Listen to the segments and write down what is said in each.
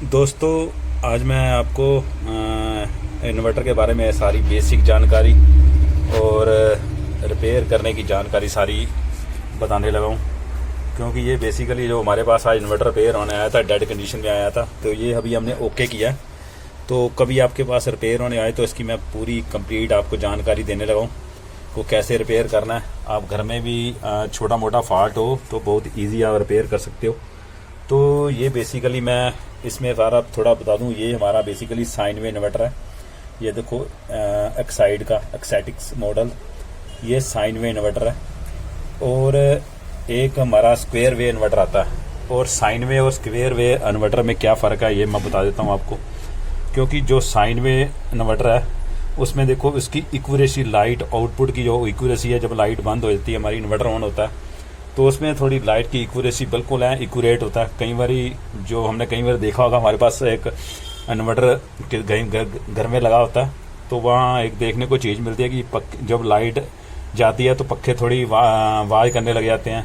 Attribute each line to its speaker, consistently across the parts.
Speaker 1: दोस्तों, आज मैं आपको इन्वर्टर के बारे में सारी बेसिक जानकारी और रिपेयर करने की जानकारी सारी बताने लगा हूँ। क्योंकि ये बेसिकली जो हमारे पास आज इन्वर्टर रिपेयर होने आया था, डेड कंडीशन में आया था, तो ये अभी हमने ओके किया। तो कभी आपके पास रिपेयर होने आए तो इसकी मैं पूरी कंप्लीट आपको जानकारी देने लगा हूँ को कैसे रिपेयर करना है। आप घर में भी छोटा मोटा फॉल्ट हो तो बहुत ईजी आप रिपेयर कर सकते हो। तो ये बेसिकली मैं इसमें सारा थोड़ा बता दूं। ये हमारा बेसिकली साइन वे इन्वर्टर है। ये देखो एक्साइड का एक्सैटिक्स मॉडल, ये साइन वे इन्वर्टर है। और एक हमारा स्क्वायर वे इन्वर्टर आता है। और साइन वे और स्क्वायर वे इन्वर्टर में क्या फ़र्क है ये मैं बता देता हूँ आपको। क्योंकि जो साइन वे इन्वर्टर है उसमें देखो इसकी एक्यूरेसी, लाइट आउटपुट की जो एक्यूरेसी है, जब लाइट बंद हो जाती है हमारी इन्वर्टर ऑन होता है तो उसमें थोड़ी लाइट की एक्यूरेसी बिल्कुल है, एक्यूरेट होता है। कई बार जो हमने कई बार देखा होगा, हमारे पास एक इन्वर्टर घर में लगा होता है तो वहाँ एक देखने को चीज़ मिलती है कि जब लाइट जाती है तो पक्खे थोड़ी आवाज़ करने लग जाते हैं।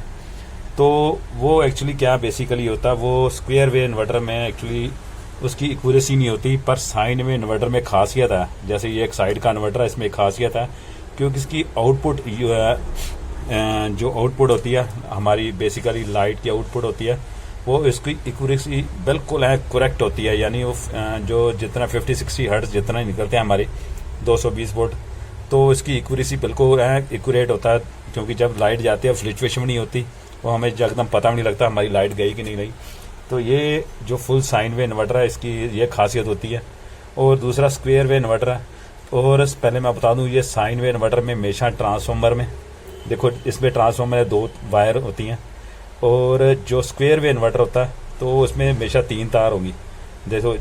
Speaker 1: तो वो एक्चुअली क्या बेसिकली होता है, वो स्क्वायर वे इन्वर्टर में एक्चुअली उसकी एक्यूरेसी नहीं होती। पर साइन में इन्वर्टर में खासियत है, जैसे ये एक साइड का इन्वर्टर है, इसमें खासियत है क्योंकि इसकी आउटपुट जो आउटपुट होती है हमारी बेसिकली लाइट की आउटपुट होती है, वो इसकी एक्यूरेसी बिल्कुल है करेक्ट होती है। यानी वो जो जितना 50-60 हर्ट्ज जितना निकलते हैं हमारे 220 वोल्ट, तो इसकी एक्यूरेसी बिल्कुल है एक्यूरेट होता है। क्योंकि जब लाइट जाती है फ्लक्चुएशन नहीं होती, वो हमें एकदम पता भी नहीं लगता हमारी लाइट गई कि नहीं गई। तो ये जो फुल साइन वे इन्वर्टर है इसकी ये खासियत होती है। और दूसरा स्क्वायर वे इन्वर्टर है। और पहले मैं बता दूं, ये साइन वे इन्वर्टर में हमेशा ट्रांसफार्मर में देखो इसमें ट्रांसफार्मर में 2 वायर होती हैं। और जो स्क्वायर वे इन्वर्टर होता है तो उसमें हमेशा 3 तार होंगी। देखो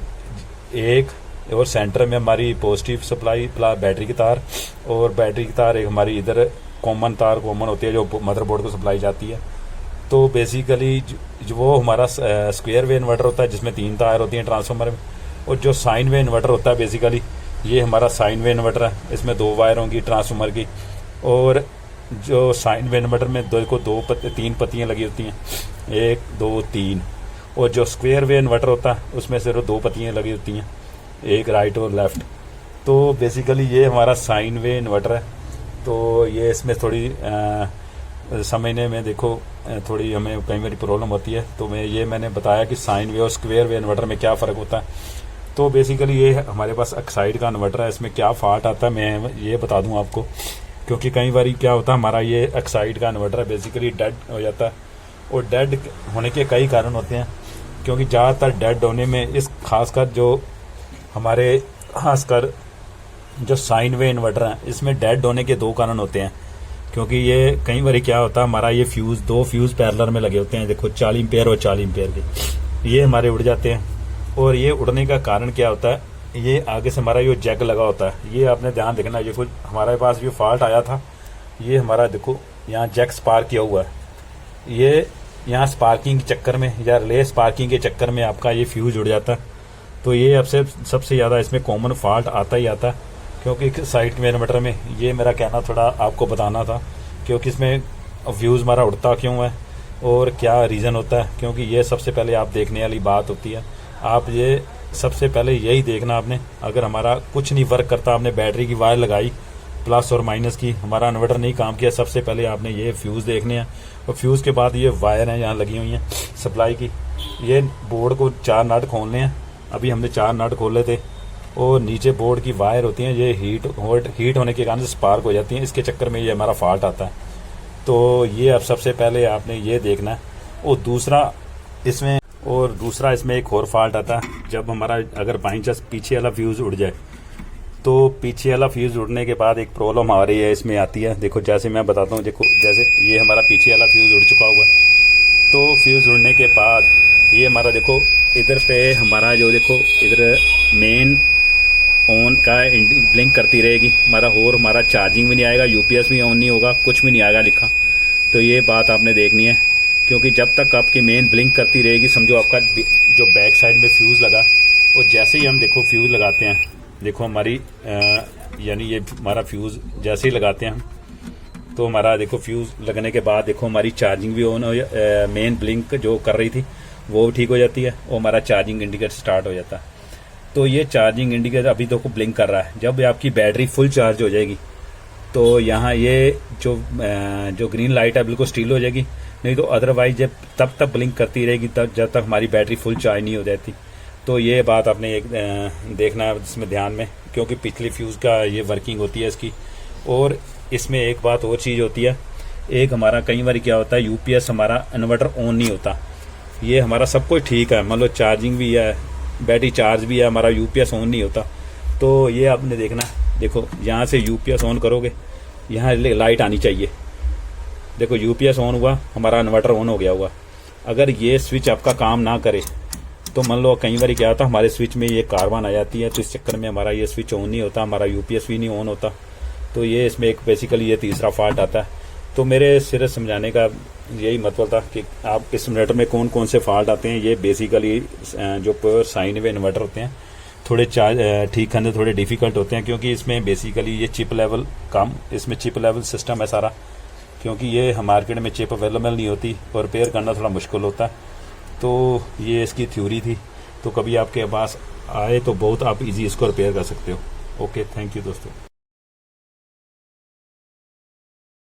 Speaker 1: एक और सेंटर में हमारी पॉजिटिव सप्लाई बैटरी की तार, और बैटरी की तार एक हमारी इधर कॉमन तार कॉमन होती है जो मदरबोर्ड को सप्लाई जाती है। तो बेसिकली जो वो हमारा स्क्वायर वे इन्वर्टर होता है जिसमें 3 तार होती हैं ट्रांसफार्मर में। और जो साइन वे इन्वर्टर होता है बेसिकली ये हमारा साइन वे इन्वर्टर है, इसमें 2 वायर होंगी ट्रांसफार्मर की। और जो साइन वे इन्वर्टर में 3 पत्तियाँ लगी होती हैं, 1 2 3। और जो स्क्वायर वे इन्वर्टर होता है उसमें सिर्फ 2 पत्तियाँ लगी होती हैं, एक राइट और लेफ्ट। तो बेसिकली ये हमारा साइन वे इन्वर्टर है। तो ये इसमें थोड़ी समझने में देखो थोड़ी हमें कई बार प्रॉब्लम होती है। तो मैंने बताया कि साइन वे और स्क्वायर वे इन्वर्टर में क्या फ़र्क होता है। तो बेसिकली ये हमारे पास एक्साइड का इन्वर्टर है, इसमें क्या फॉल्ट आता है मैं ये बता दूं आपको। क्योंकि कई बार क्या होता है हमारा ये एक्साइड का इन्वर्टर है बेसिकली डेड हो जाता है। और डेड होने के कई कारण होते हैं। क्योंकि ज़्यादातर डेड होने में इस खासकर जो साइन वे इन्वर्टर हैं इसमें डेड होने के 2 कारण होते हैं। क्योंकि ये कई बार क्या होता है हमारा ये 2 फ्यूज़ पैरेलल में लगे होते हैं, देखो 40 एम्पीयर और 40 एम्पीयर के, ये हमारे उड़ जाते हैं। और ये उड़ने का कारण क्या होता है, ये आगे से हमारा जो जैक लगा होता है, ये आपने ध्यान देखना। ये कुछ हमारे पास जो फॉल्ट आया था, ये हमारा देखो यहाँ जैक स्पार्क किया हुआ है। ये यहाँ स्पार्किंग के चक्कर में या रिले स्पार्किंग के चक्कर में आपका ये फ्यूज उड़ जाता है। तो ये अब से सबसे ज़्यादा इसमें कॉमन फॉल्ट आता ही आता है। क्योंकि साइड में इन्वर्टर में ये मेरा कहना थोड़ा आपको बताना था, क्योंकि इसमें फ्यूज़ हमारा उड़ता क्यों है और क्या रीज़न होता है। क्योंकि ये सबसे पहले आप देखने वाली बात होती है। आप ये सबसे पहले यही देखना आपने, अगर हमारा कुछ नहीं वर्क करता, आपने बैटरी की वायर लगाई प्लस और माइनस की, हमारा इन्वर्टर नहीं काम किया, सबसे पहले आपने ये फ्यूज़ देखने हैं। और फ्यूज़ के बाद ये वायर हैं यहाँ लगी हुई हैं सप्लाई की, ये बोर्ड को 4 नट खोलने हैं। अभी हमने 4 नट खोले थे। और नीचे बोर्ड की वायर होती हैं, ये हीट होने के कारण से स्पार्क हो जाती हैं, इसके चक्कर में ये हमारा फॉल्ट आता है। तो ये अब सबसे पहले आपने ये देखना है। और दूसरा इसमें एक और फॉल्ट आता है, जब हमारा अगर बाई चांस पीछे वाला फ्यूज़ उड़ जाए, तो पीछे वाला फ्यूज़ उड़ने के बाद एक प्रॉब्लम आ रही है इसमें आती है। देखो जैसे मैं बताता हूँ, देखो जैसे ये हमारा पीछे वाला फ्यूज़ उड़ चुका हुआ है। तो फ्यूज़ उड़ने के बाद ये हमारा देखो इधर पे हमारा जो देखो इधर मेन ऑन का ब्लिंक करती रहेगी हमारा, और हमारा चार्जिंग भी नहीं आएगा, यूपीएस भी ऑन नहीं होगा, कुछ भी नहीं आएगा लिखा। तो ये बात आपने देखनी है। क्योंकि जब तक आपकी मेन ब्लिंक करती रहेगी, समझो आपका जो बैक साइड में फ्यूज़ लगा, और जैसे ही हम देखो फ्यूज़ लगाते हैं, देखो हमारी यानी ये हमारा फ्यूज़ जैसे ही लगाते हैं हम, तो हमारा देखो फ्यूज़ लगने के बाद देखो हमारी चार्जिंग भी ऑन हो, मेन ब्लिंक जो कर रही थी वो ठीक हो जाती है और हमारा चार्जिंग इंडिकेटर स्टार्ट हो जाता है। तो ये चार्जिंग इंडिकेटर अभी तो ब्लिंक कर रहा है। जब आपकी बैटरी फुल चार्ज हो जाएगी तो यहाँ ये जो ग्रीन लाइट है बिल्कुल स्टील हो जाएगी, नहीं तो अदरवाइज जब तब तक ब्लिंक करती रहेगी तब जब तक हमारी बैटरी फुल चार्ज नहीं हो जाती। तो ये बात आपने एक देखना है इसमें ध्यान में, क्योंकि पिछली फ्यूज़ का ये वर्किंग होती है इसकी। और इसमें एक बात और चीज़ होती है, एक हमारा कई बार क्या होता है यूपीएस हमारा इन्वर्टर ऑन नहीं होता। ये हमारा सब कुछ ठीक है, मान लो चार्जिंग भी है, बैटरी चार्ज भी है, हमारा यूपीएस ऑन नहीं होता। तो ये आपने देखना, देखो यहाँ से यूपीएस ऑन करोगे, यहाँ लाइट आनी चाहिए। देखो यूपीएस ऑन हुआ, हमारा इन्वर्टर ऑन हो गया हुआ। अगर ये स्विच आपका काम ना करे तो मान लो कई बार क्या होता है हमारे स्विच में ये कार्बन आ जाती है, तो इस चक्कर में हमारा ये स्विच ऑन नहीं होता, हमारा यूपीएस भी नहीं ऑन होता। तो ये इसमें एक बेसिकली ये तीसरा फॉल्ट आता है। तो मेरे सिरे समझाने का यही मतलब था कि आप इस इन्वर्टर में कौन कौन से फॉल्ट आते हैं। ये बेसिकली जो प्योर साइन वे इन्वर्टर होते हैं थोड़े ठीक करने थोड़े डिफिकल्ट होते हैं, क्योंकि इसमें बेसिकली ये चिप लेवल कम, इसमें चिप लेवल सिस्टम है सारा, क्योंकि ये मार्केट में चिप अवेलेबल नहीं होती और रिपेयर करना थोड़ा मुश्किल होता है। तो ये इसकी थ्योरी थी। तो कभी आपके पास आए तो बहुत आप इजी इसको रिपेयर कर सकते हो। ओके, थैंक यू दोस्तों।